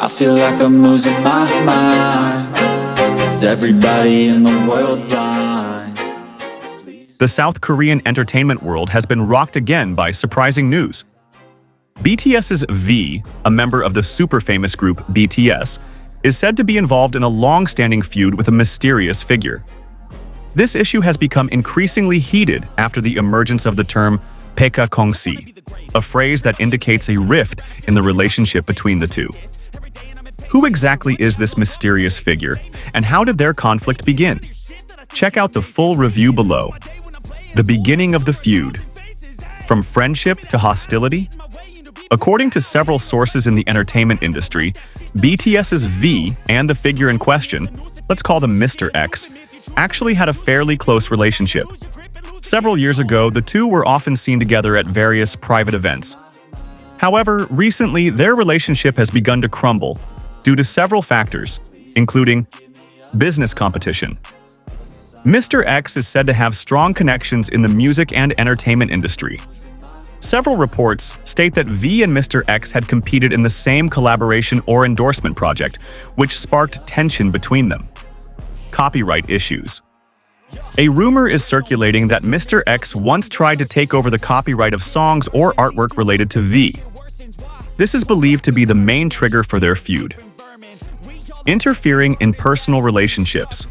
I feel like I'm losing my mind. Is everybody in the world blind? The South Korean entertainment world has been rocked again by surprising news. BTS's V, a member of the super-famous group BTS, is said to be involved in a long-standing feud with a mysterious figure. This issue has become increasingly heated after the emergence of the term 백akongsi, a phrase that indicates a rift in the relationship between the two. Who exactly is this mysterious figure, and how did their conflict begin? Check out the full review below. The beginning of the feud. From friendship to hostility? According to several sources in the entertainment industry, BTS's V and the figure in question, let's call them Mr. X, actually had a fairly close relationship. Several years ago, the two were often seen together at various private events. However, recently, their relationship has begun to crumble due to several factors, including business competition. Mr. X is said to have strong connections in the music and entertainment industry. Several reports state that V and Mr. X had competed in the same collaboration or endorsement project, which sparked tension between them. Copyright issues. A rumor is circulating that Mr. X once tried to take over the copyright of songs or artwork related to V. This is believed to be the main trigger for their feud. Interfering in personal relationships.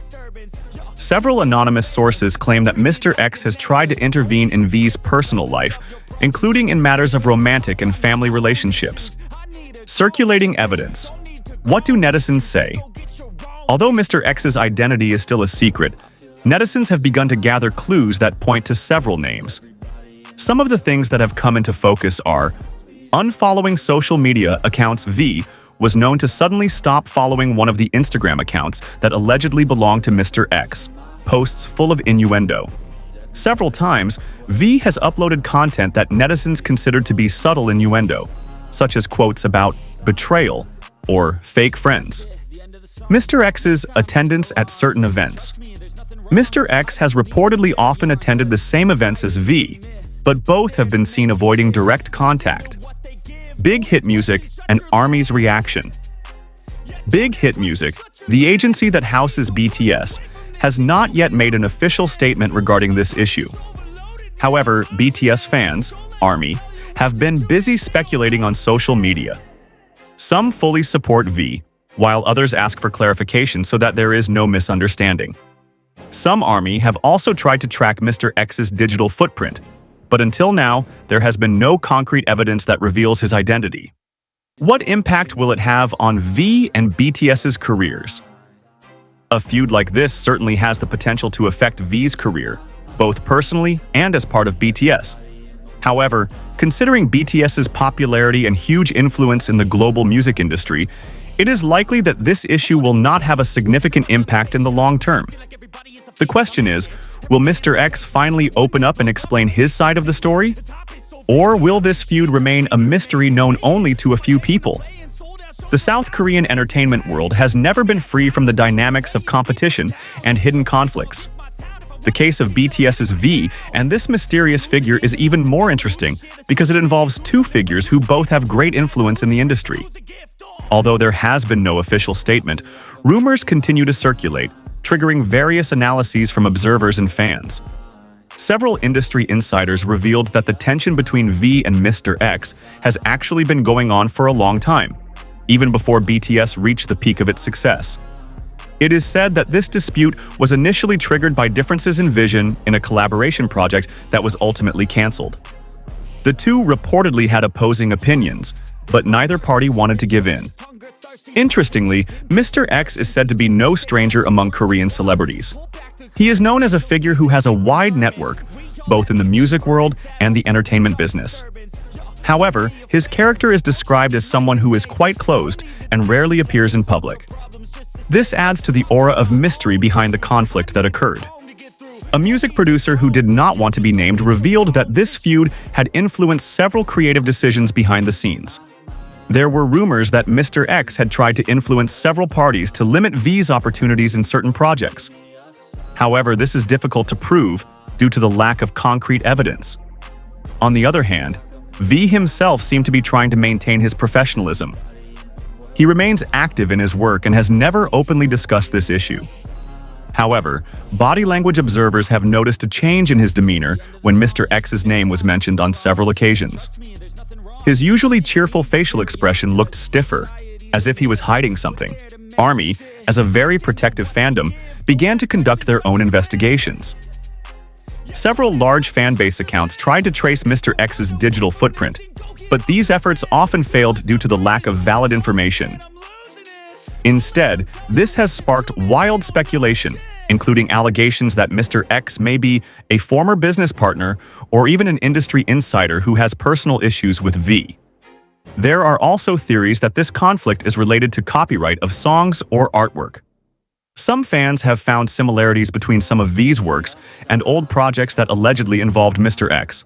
Several anonymous sources claim that Mr. X has tried to intervene in V's personal life, including in matters of romantic and family relationships. Circulating evidence. What do netizens say? Although Mr. X's identity is still a secret, netizens have begun to gather clues that point to several names. Some of the things that have come into focus are unfollowing social media accounts. V was known to suddenly stop following one of the Instagram accounts that allegedly belonged to Mr. X, posts full of innuendo. Several times, V has uploaded content that netizens considered to be subtle innuendo, such as quotes about betrayal or fake friends. Mr. X's attendance at certain events. Mr. X has reportedly often attended the same events as V, but both have been seen avoiding direct contact. Big Hit Music and ARMY's reaction. Big Hit Music, the agency that houses BTS, has not yet made an official statement regarding this issue. However, BTS fans, ARMY, have been busy speculating on social media. Some fully support V, while others ask for clarification so that there is no misunderstanding. Some ARMY have also tried to track Mr. X's digital footprint, but until now, there has been no concrete evidence that reveals his identity. What impact will it have on V and BTS's careers? A feud like this certainly has the potential to affect V's career, both personally and as part of BTS. However, considering BTS's popularity and huge influence in the global music industry, it is likely that this issue will not have a significant impact in the long term. The question is, will Mr. X finally open up and explain his side of the story? Or will this feud remain a mystery known only to a few people? The South Korean entertainment world has never been free from the dynamics of competition and hidden conflicts. The case of BTS's V and this mysterious figure is even more interesting because it involves two figures who both have great influence in the industry. Although there has been no official statement, rumors continue to circulate, triggering various analyses from observers and fans. Several industry insiders revealed that the tension between V and Mr. X has actually been going on for a long time, even before BTS reached the peak of its success. It is said that this dispute was initially triggered by differences in vision in a collaboration project that was ultimately cancelled. The two reportedly had opposing opinions, but neither party wanted to give in. Interestingly, Mr. X is said to be no stranger among Korean celebrities. He is known as a figure who has a wide network, both in the music world and the entertainment business. However, his character is described as someone who is quite closed and rarely appears in public. This adds to the aura of mystery behind the conflict that occurred. A music producer who did not want to be named revealed that this feud had influenced several creative decisions behind the scenes. There were rumors that Mr. X had tried to influence several parties to limit V's opportunities in certain projects. However, this is difficult to prove due to the lack of concrete evidence. On the other hand, V himself seemed to be trying to maintain his professionalism. He remains active in his work and has never openly discussed this issue. However, body language observers have noticed a change in his demeanor when Mr. X's name was mentioned on several occasions. His usually cheerful facial expression looked stiffer, as if he was hiding something. ARMY, as a very protective fandom, began to conduct their own investigations. Several large fanbase accounts tried to trace Mr. X's digital footprint, but these efforts often failed due to the lack of valid information. Instead, this has sparked wild speculation, including allegations that Mr. X may be a former business partner or even an industry insider who has personal issues with V. There are also theories that this conflict is related to copyright of songs or artwork. Some fans have found similarities between some of V's works and old projects that allegedly involved Mr. X.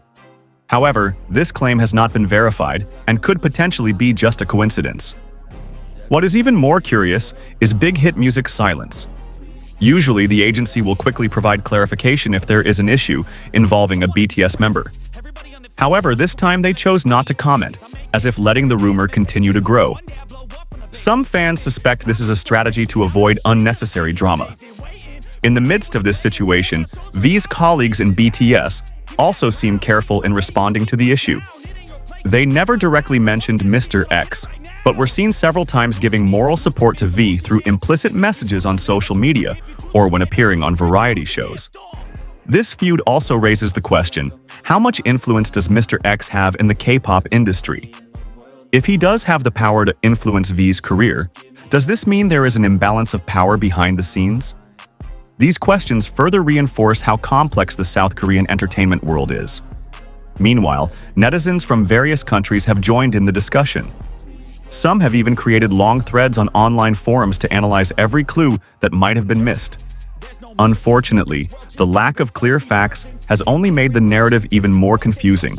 However, this claim has not been verified and could potentially be just a coincidence. What is even more curious is Big Hit Music's silence. Usually, the agency will quickly provide clarification if there is an issue involving a BTS member. However, this time they chose not to comment, as if letting the rumor continue to grow. Some fans suspect this is a strategy to avoid unnecessary drama. In the midst of this situation, V's colleagues in BTS also seem careful in responding to the issue. They never directly mentioned Mr. X, but were seen several times giving moral support to V through implicit messages on social media or when appearing on variety shows. This feud also raises the question, how much influence does Mr. X have in the K-pop industry? If he does have the power to influence V's career, does this mean there is an imbalance of power behind the scenes? These questions further reinforce how complex the South Korean entertainment world is. Meanwhile, netizens from various countries have joined in the discussion. Some have even created long threads on online forums to analyze every clue that might have been missed. Unfortunately, the lack of clear facts has only made the narrative even more confusing.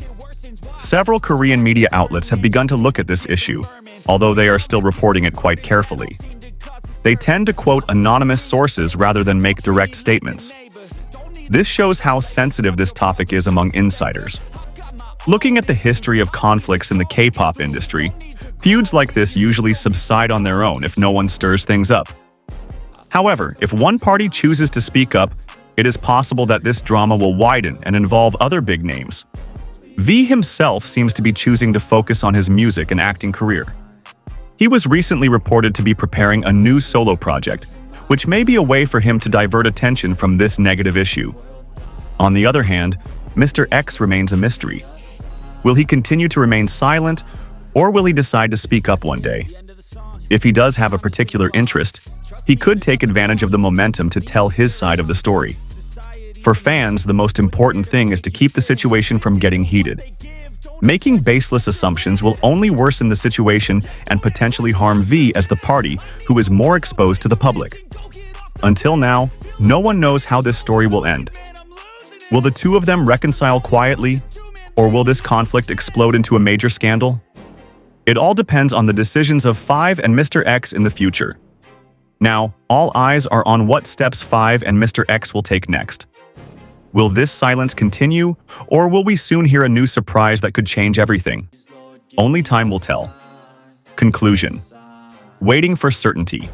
Several Korean media outlets have begun to look at this issue, although they are still reporting it quite carefully. They tend to quote anonymous sources rather than make direct statements. This shows how sensitive this topic is among insiders. Looking at the history of conflicts in the K-pop industry, feuds like this usually subside on their own if no one stirs things up. However, if one party chooses to speak up, it is possible that this drama will widen and involve other big names. V himself seems to be choosing to focus on his music and acting career. He was recently reported to be preparing a new solo project, which may be a way for him to divert attention from this negative issue. On the other hand, Mr. X remains a mystery. Will he continue to remain silent, or will he decide to speak up one day? If he does have a particular interest, he could take advantage of the momentum to tell his side of the story. For fans, the most important thing is to keep the situation from getting heated. Making baseless assumptions will only worsen the situation and potentially harm V as the party who is more exposed to the public. Until now, no one knows how this story will end. Will the two of them reconcile quietly, or will this conflict explode into a major scandal? It all depends on the decisions of Five and Mr. X in the future. Now, all eyes are on what steps Five and Mr. X will take next. Will this silence continue, or will we soon hear a new surprise that could change everything? Only time will tell. Conclusion. Waiting for certainty.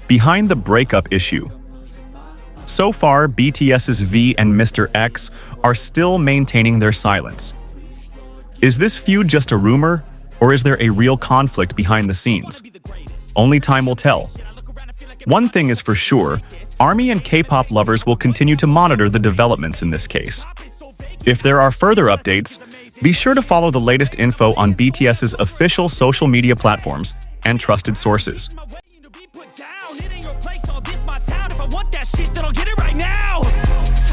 Behind the breakup issue. So far, BTS's V and Mr. X are still maintaining their silence. Is this feud just a rumor, or is there a real conflict behind the scenes? Only time will tell. One thing is for sure, ARMY and K-pop lovers will continue to monitor the developments in this case. If there are further updates, be sure to follow the latest info on BTS's official social media platforms and trusted sources.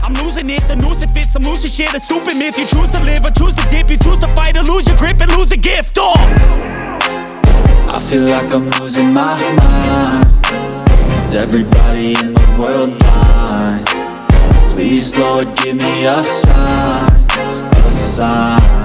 I'm losing it, the noose it fits, I'm losing shit, a stupid myth. You choose to live or choose to dip, you choose to fight or lose your grip and lose a gift. I feel like I'm losing my mind. Is everybody in the world blind? Please, Lord, give me a sign, a sign.